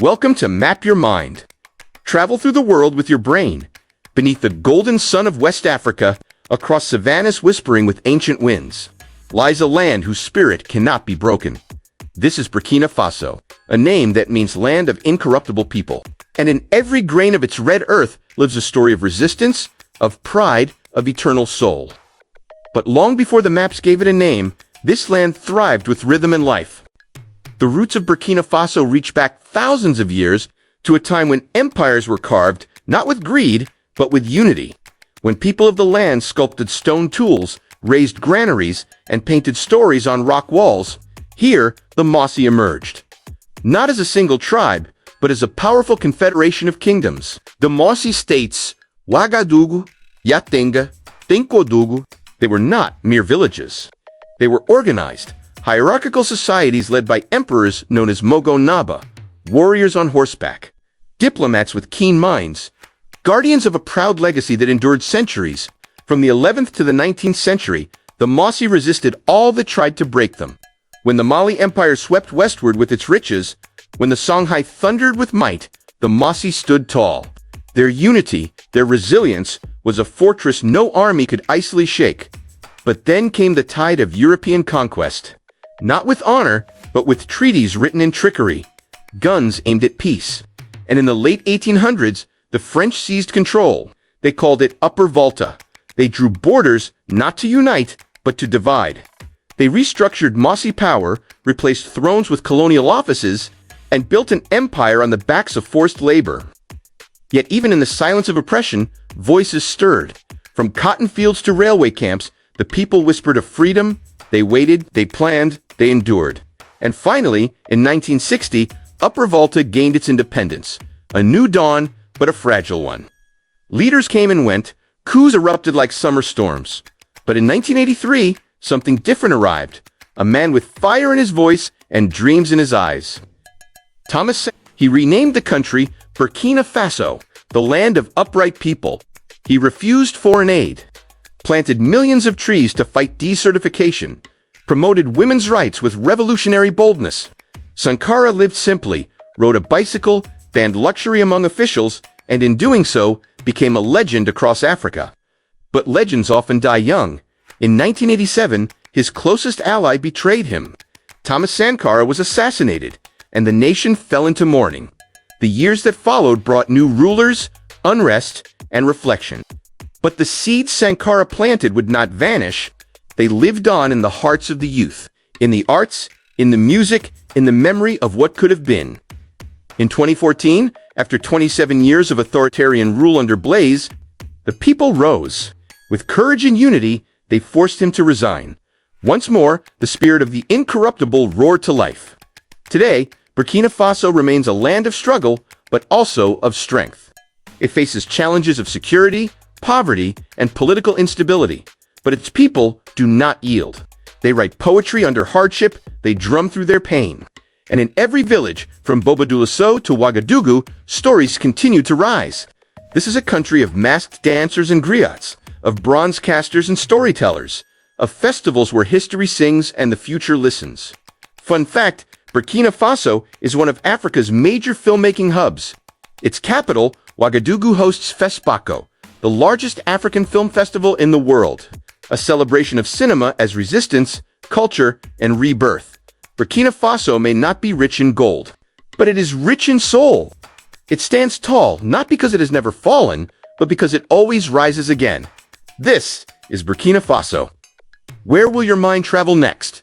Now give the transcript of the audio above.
Welcome to Map Your Mind. Travel through the world with your brain. Beneath the golden sun of West Africa, across savannas whispering with ancient winds, lies a land whose spirit cannot be broken. This is Burkina Faso, a name that means land of incorruptible people. And in every grain of its red earth lives a story of resistance, of pride, of eternal soul. But long before the maps gave it a name, this land thrived with rhythm and life. The roots of Burkina Faso reach back thousands of years to a time when empires were carved, not with greed, but with unity. When people of the land sculpted stone tools, raised granaries, and painted stories on rock walls, here the Mossi emerged. Not as a single tribe, but as a powerful confederation of kingdoms. The Mossi states, Ouagadougou, Yatenga, Tinkodougou, they were not mere villages. They were organized, hierarchical societies led by emperors known as Mogo Naba, warriors on horseback, diplomats with keen minds, guardians of a proud legacy that endured centuries. From the 11th to the 19th century, the Mossi resisted all that tried to break them. When the Mali Empire swept westward with its riches, when the Songhai thundered with might, the Mossi stood tall. Their unity, their resilience, was a fortress no army could easily shake. But then came the tide of European conquest. Not with honor, but with treaties written in trickery, guns aimed at peace. And in the late 1800s, the French seized control. They called it Upper Volta. They drew borders not to unite, but to divide. They restructured Mossi power, replaced thrones with colonial offices, and built an empire on the backs of forced labor. Yet even in the silence of oppression, voices stirred. From cotton fields to railway camps, the people whispered of freedom. They waited, they planned, they endured. And finally, in 1960, Upper Volta gained its independence. A new dawn, but a fragile one. Leaders came and went, coups erupted like summer storms. But in 1983, something different arrived. A man with fire in his voice and dreams in his eyes. He renamed the country Burkina Faso, the land of upright people. He refused foreign aid, planted millions of trees to fight desertification, promoted women's rights with revolutionary boldness. Sankara lived simply, rode a bicycle, banned luxury among officials, and in doing so, became a legend across Africa. But legends often die young. In 1987, his closest ally betrayed him. Thomas Sankara was assassinated, and the nation fell into mourning. The years that followed brought new rulers, unrest, and reflection. But the seeds Sankara planted would not vanish. They lived on in the hearts of the youth, in the arts, in the music, in the memory of what could have been. In 2014, after 27 years of authoritarian rule under Blaise, the people rose. With courage and unity, they forced him to resign. Once more, the spirit of the incorruptible roared to life. Today, Burkina Faso remains a land of struggle, but also of strength. It faces challenges of security, poverty, and political instability. But its people do not yield. They write poetry under hardship, they drum through their pain. And in every village, from Bobo-Dioulasso to Ouagadougou, stories continue to rise. This is a country of masked dancers and griots, of bronze casters and storytellers, of festivals where history sings and the future listens. Fun fact, Burkina Faso is one of Africa's major filmmaking hubs. Its capital, Ouagadougou, hosts FESPACO, the largest African film festival in the world, a celebration of cinema as resistance, culture, and rebirth. Burkina Faso may not be rich in gold, but it is rich in soul. It stands tall, not because it has never fallen, but because it always rises again. This is Burkina Faso. Where will your mind travel next?